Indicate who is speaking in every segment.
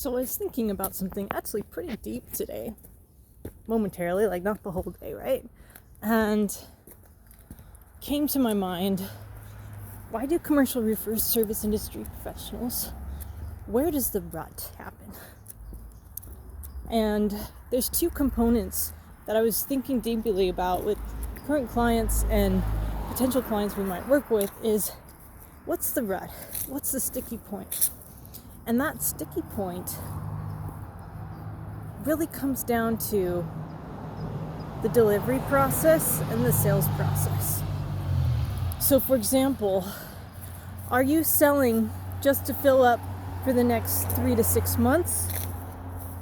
Speaker 1: So I was thinking about something actually pretty deep today, momentarily, like not the whole day, right? And came to my mind, why do commercial reverse service industry professionals, where does the rut happen? And there's two components that I was thinking deeply about with current clients and potential clients we might work with is, what's the rut? What's the sticky point? And that sticky point really comes down to the delivery process and the sales process. So for example, are you selling just to fill up for the next 3 to 6 months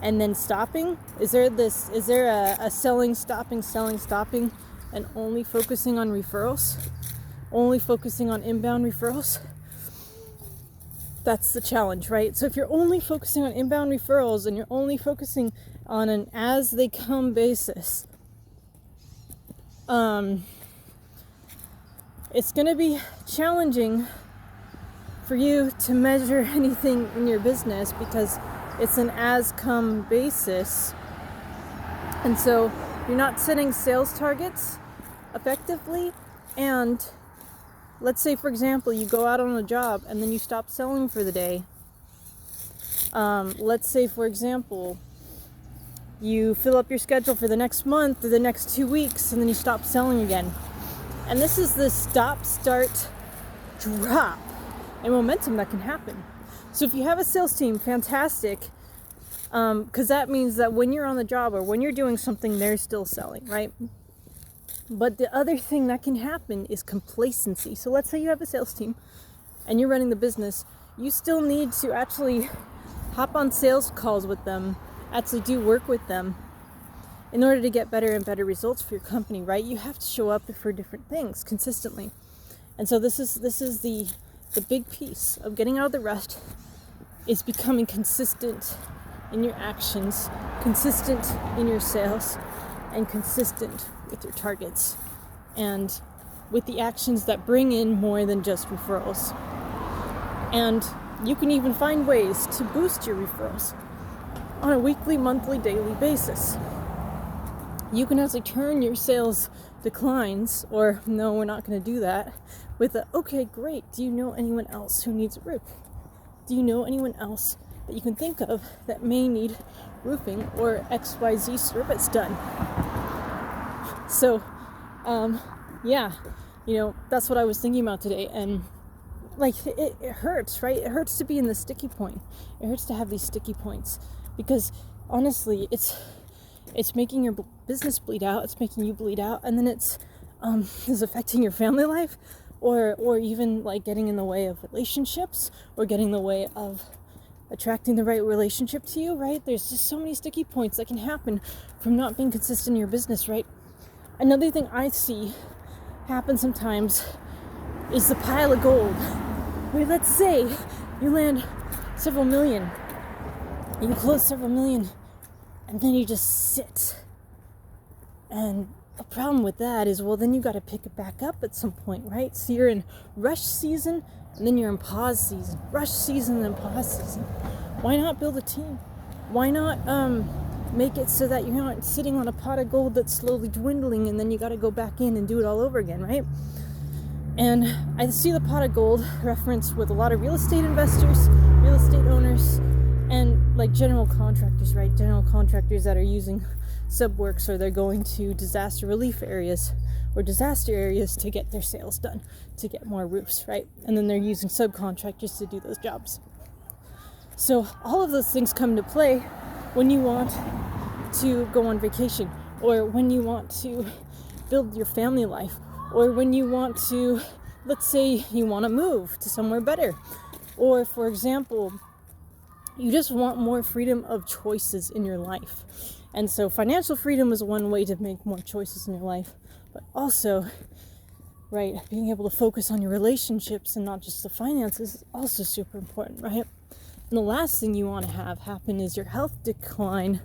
Speaker 1: and then stopping? Is there a selling, stopping, and only focusing on referrals? Only focusing on inbound referrals? That's the challenge, right? So if you're only focusing on inbound referrals and you're only focusing on an as they come basis, it's going to be challenging for you to measure anything in your business because it's an as come basis. And so you're not setting sales targets effectively. And let's say, for example, you go out on a job and then you stop selling for the day. Let's say, for example, you fill up your schedule for the next month or the next 2 weeks and then you stop selling again. And this is the stop, start, drop and momentum that can happen. So if you have a sales team, fantastic, because that means that when you're on the job or when you're doing something, they're still selling, right? But the other thing that can happen is complacency. So let's say you have a sales team and you're running the business. You still need to actually hop on sales calls with them, actually do work with them in order to get better and better results for your company, right? You have to show up for different things consistently. And so this is the big piece of getting out of the rut is becoming consistent in your actions, consistent in your sales, and consistent with your targets and with the actions that bring in more than just referrals. And you can even find ways to boost your referrals on a weekly, monthly, daily basis. You can actually turn your sales declines, or no, we're not going to do that, with a, okay, great, do you know anyone else who needs a roof? Do you know anyone else that you can think of that may need roofing or XYZ service done? So, that's what I was thinking about today. And like, it hurts, right? It hurts to be in the sticky point. It hurts to have these sticky points because honestly, it's making your business bleed out. It's making you bleed out. And then it's affecting your family life or even like getting in the way of relationships or getting in the way of attracting the right relationship to you, right? There's just so many sticky points that can happen from not being consistent in your business, right? Another thing I see happen sometimes is the pile of gold. Where let's say you land several million, you close several million, and then you just sit. And the problem with that is, well, then you got to pick it back up at some point, right? So you're in rush season, and then you're in pause season. Rush season and pause season. Why not build a team? Why not make it so that you're not sitting on a pot of gold that's slowly dwindling and then you got to go back in and do it all over again, right? And I see the pot of gold referenced with a lot of real estate investors, real estate owners, and like general contractors, right? General contractors that are using subworks or they're going to disaster relief areas or disaster areas to get their sales done, to get more roofs, right? And then they're using subcontractors to do those jobs. So all of those things come into play when you want to go on vacation or when you want to build your family life or when you want to, let's say you want to move to somewhere better. Or for example, you just want more freedom of choices in your life. And so financial freedom is one way to make more choices in your life, but also, right, being able to focus on your relationships and not just the finances is also super important, right? And the last thing you want to have happen is your health decline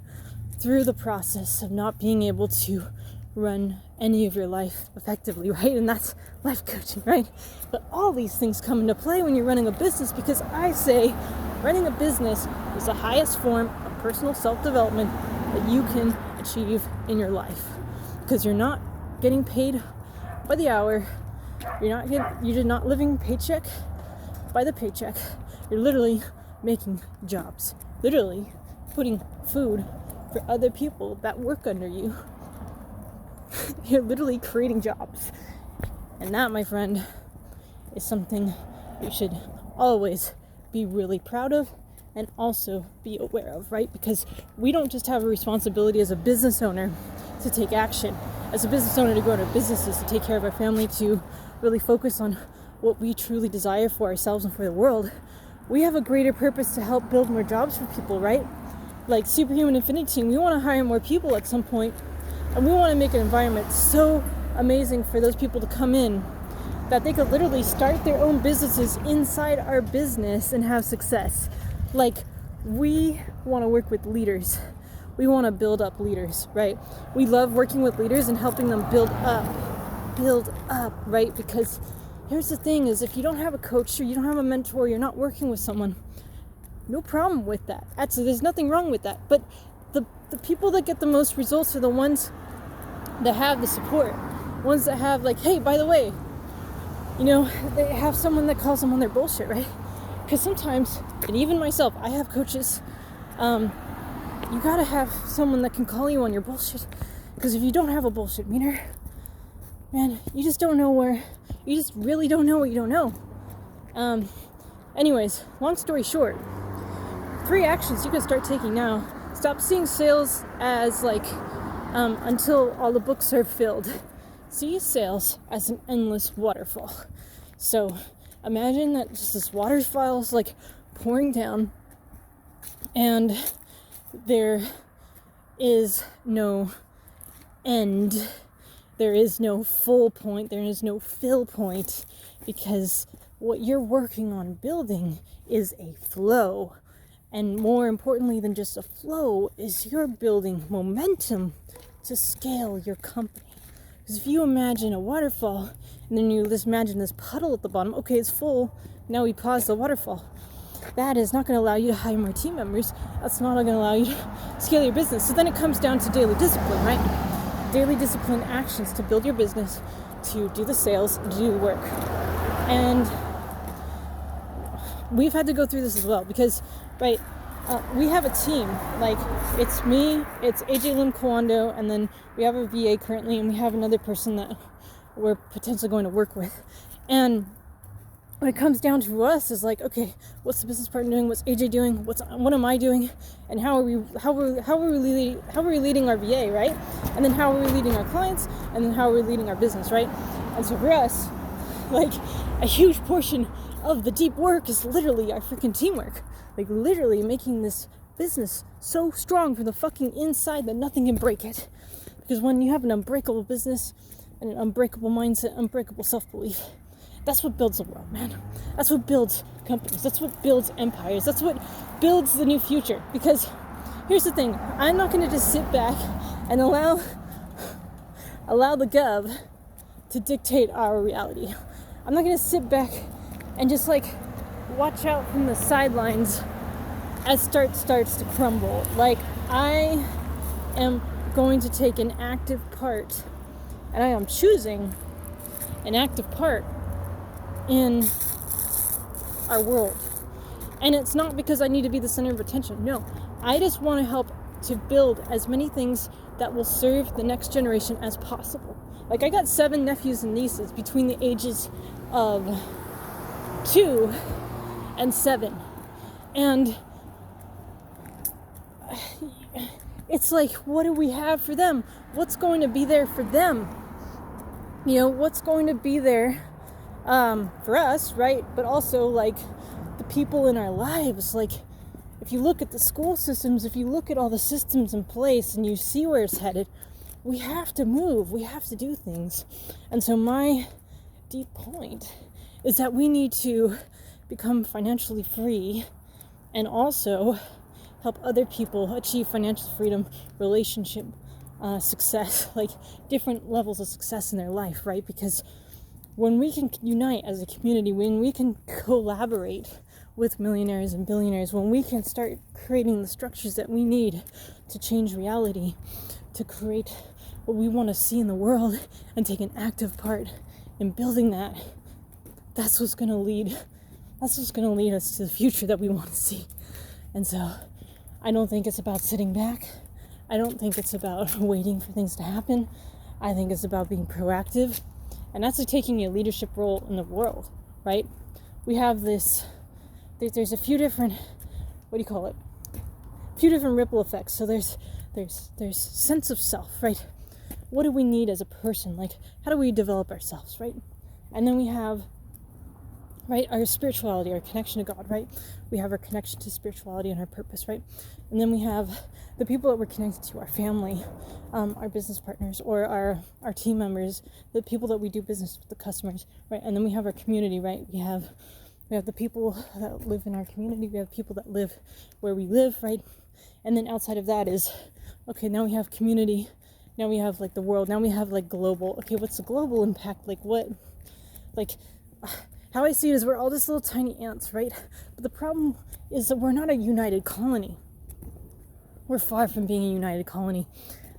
Speaker 1: through the process of not being able to run any of your life effectively, right? And that's life coaching, right? But all these things come into play when you're running a business because I say Running a business is the highest form of personal self-development that you can achieve in your life, because you're not getting paid by the hour. You're not living paycheck by the paycheck. You're literally making jobs, literally putting food for other people that work under you. You're literally creating jobs. And that, my friend, is something you should always be really proud of and also be aware of, right? Because we don't just have a responsibility as a business owner to take action, as a business owner to grow our businesses, to take care of our family, to really focus on what we truly desire for ourselves and for the world. We have a greater purpose to help build more jobs for people, right? Like Superhuman Infinity Team, we want to hire more people at some point, and we want to make an environment so amazing for those people to come in that they could literally start their own businesses inside our business and have success. Like, we want to work with leaders. We want to build up leaders, right? We love working with leaders and helping them build up, right? Because here's the thing is, if you don't have a coach or you don't have a mentor, you're not working with someone, no problem with that. Actually, there's nothing wrong with that. But the people that get the most results are the ones that have the support. Ones that have, like, hey, by the way, they have someone that calls them on their bullshit, right? Because sometimes, and even myself, I have coaches, you gotta have someone that can call you on your bullshit. Because if you don't have a bullshit meter, man, you just really don't know what you don't know. Anyways, long story short, 3 actions you can start taking now. Stop seeing sales as until all the books are filled. See sales as an endless waterfall. So imagine that just this waterfall is pouring down, and there is no end. There is no full point. There is no fill point, because what you're working on building is a flow. And more importantly than just a flow is you're building momentum to scale your company. Because if you imagine a waterfall, and then you just imagine this puddle at the bottom, okay, it's full, now we pause the waterfall. That is not going to allow you to hire more team members. That's not going to allow you to scale your business. So then it comes down to daily discipline, right? Daily discipline actions to build your business, to do the sales, and to do the work. And we've had to go through this as well, because, right, we have a team. It's me, it's AJ Lim Kwando, and then we have a VA currently, and we have another person that we're potentially going to work with. And when it comes down to us, is okay, what's the business partner doing? What's AJ doing? What am I doing? And how are we leading our VA, right? And then how are we leading our clients? And then how are we leading our business, right? And so for us, a huge portion of the deep work is literally our freaking teamwork. Literally making this business so strong from the fucking inside that nothing can break it. Because when you have an unbreakable business and an unbreakable mindset, unbreakable self-belief, that's what builds the world, man. That's what builds companies. That's what builds empires. That's what builds the new future. Because here's the thing. I'm not going to just sit back and allow the gov to dictate our reality. I'm not going to sit back and just watch out from the sidelines as starts to crumble. I am going to take an active part, and I am choosing an active part in our world. And it's not because I need to be the center of attention. No, I just want to help to build as many things that will serve the next generation as possible. I got 7 nephews and nieces between the ages of 2 and 7, and it's what do we have for them? What's going to be there for them? What's going to be there for us, right? But also the people in our lives. If you look at the school systems, if you look at all the systems in place and you see where it's headed, we have to move, we have to do things. And so my deep point is that we need to become financially free and also help other people achieve financial freedom, relationship success, different levels of success in their life, right? Because when we can unite as a community, when we can collaborate, with millionaires and billionaires, when we can start creating the structures that we need to change reality, to create what we want to see in the world and take an active part in building that, that's what's going to lead us to the future that we want to see. And so I don't think it's about sitting back. I don't think it's about waiting for things to happen. I think it's about being proactive and actually taking a leadership role in the world, right? We have there's a few different, few different ripple effects. So there's sense of self, right? What do we need as a person? Like, how do we develop ourselves, right? And then we have, right, our spirituality, our connection to God, right? We have our connection to spirituality and our purpose, right? And then we have the people that we're connected to, our family, our business partners, or our team members, the people that we do business with, the customers, right? And then we have our community, right? We have the people that live in our community. We have people that live where we live, right? And then outside of that is, okay, now we have community. Now we have like the world. Now we have like global. Okay, what's the global impact? How I see it is we're all just little tiny ants, right? But the problem is that we're not a united colony. We're far from being a united colony.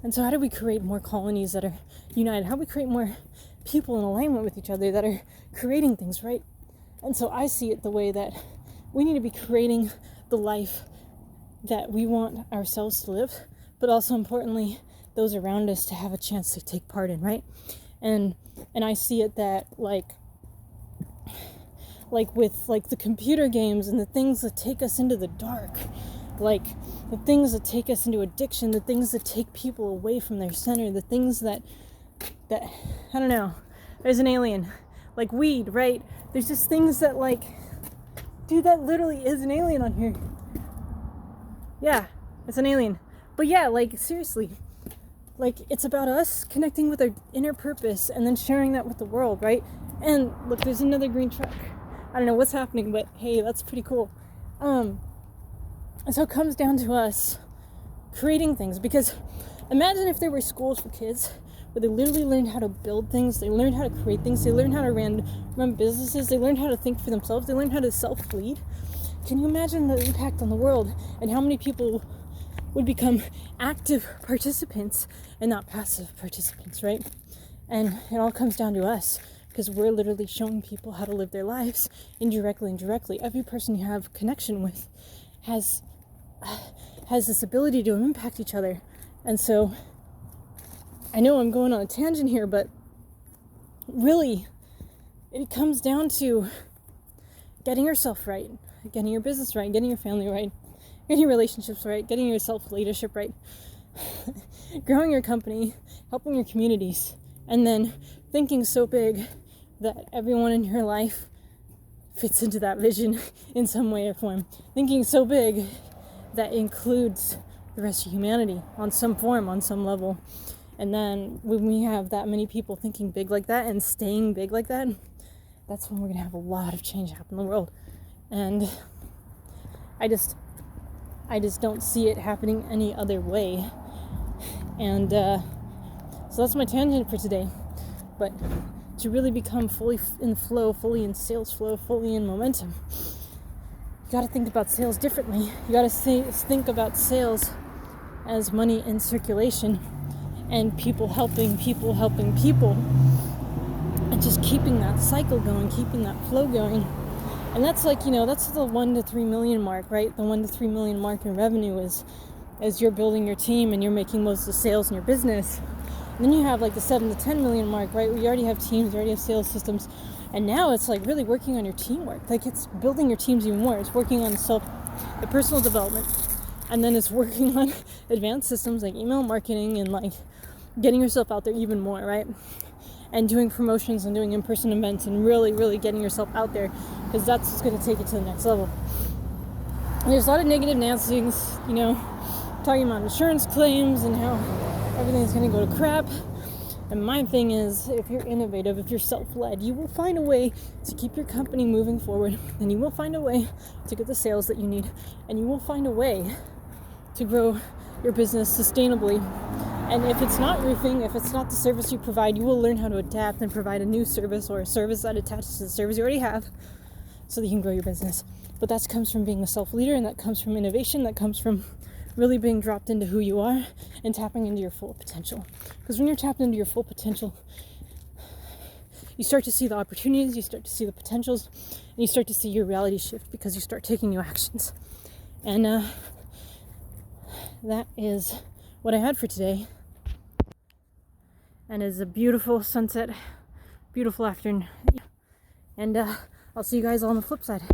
Speaker 1: And so how do we create more colonies that are united? How do we create more people in alignment with each other that are creating things, right? And so I see it the way that we need to be creating the life that we want ourselves to live, but also importantly, those around us to have a chance to take part in, right? And I see it that like with like the computer games and the things that take us into the dark, like the things that take us into addiction, the things that take people away from their center, the things that I don't know, there's an alien, like weed, right? There's just things that like, dude, that literally is an alien on here. Yeah, it's an alien. But yeah, like seriously, like it's about us connecting with our inner purpose and then sharing that with the world, right? And look, there's another green truck. I don't know what's happening, but hey, that's pretty cool. And so it comes down to us creating things, because imagine if there were schools for kids where they literally learned how to build things, they learned how to create things, they learned how to run businesses, they learned how to think for themselves, they learned how to self-lead. Can you imagine the impact on the world and how many people would become active participants and not passive participants, right? And it all comes down to us, because we're literally showing people how to live their lives indirectly and directly. Every person you have connection with has this ability to impact each other. And so I know I'm going on a tangent here, but really it comes down to getting yourself right, getting your business right, getting your family right, getting your relationships right, getting your self-leadership right, growing your company, helping your communities, and then thinking so big that everyone in your life fits into that vision in some way or form. Thinking so big that includes the rest of humanity on some form, on some level. And then when we have that many people thinking big like that and staying big like that, that's when we're going to have a lot of change happen in the world. And I just don't see it happening any other way. And so that's my tangent for today. But to really become fully in flow, fully in sales flow, fully in momentum, you got to think about sales differently. You got to think about sales as money in circulation and people helping people, and just keeping that cycle going, keeping that flow going. And that's like, that's the 1 to 3 million mark, right? The 1 to 3 million mark in revenue is as you're building your team and you're making most of the sales in your business. And then you have like the 7 to 10 million mark, right? Where you already have teams, you already have sales systems. And now it's like really working on your teamwork. Like it's building your teams even more. It's working on the personal development. And then it's working on advanced systems like email marketing and like getting yourself out there even more, right? And doing promotions and doing in-person events and really, really getting yourself out there, because that's what's going to take it to the next level. And there's a lot of negative Nancy's, talking about insurance claims and how everything's going to go to crap. And my thing is, if you're innovative, if you're self-led, you will find a way to keep your company moving forward, and you will find a way to get the sales that you need, and you will find a way to grow your business sustainably. And if it's not your thing, if it's not the service you provide, you will learn how to adapt and provide a new service or a service that attaches to the service you already have so that you can grow your business. But that comes from being a self-leader, and that comes from innovation, that comes from really being dropped into who you are and tapping into your full potential. Because when you're tapped into your full potential, you start to see the opportunities, you start to see the potentials, and you start to see your reality shift because you start taking new actions. And that is what I had for today. And it's a beautiful sunset, beautiful afternoon. And I'll see you guys all on the flip side.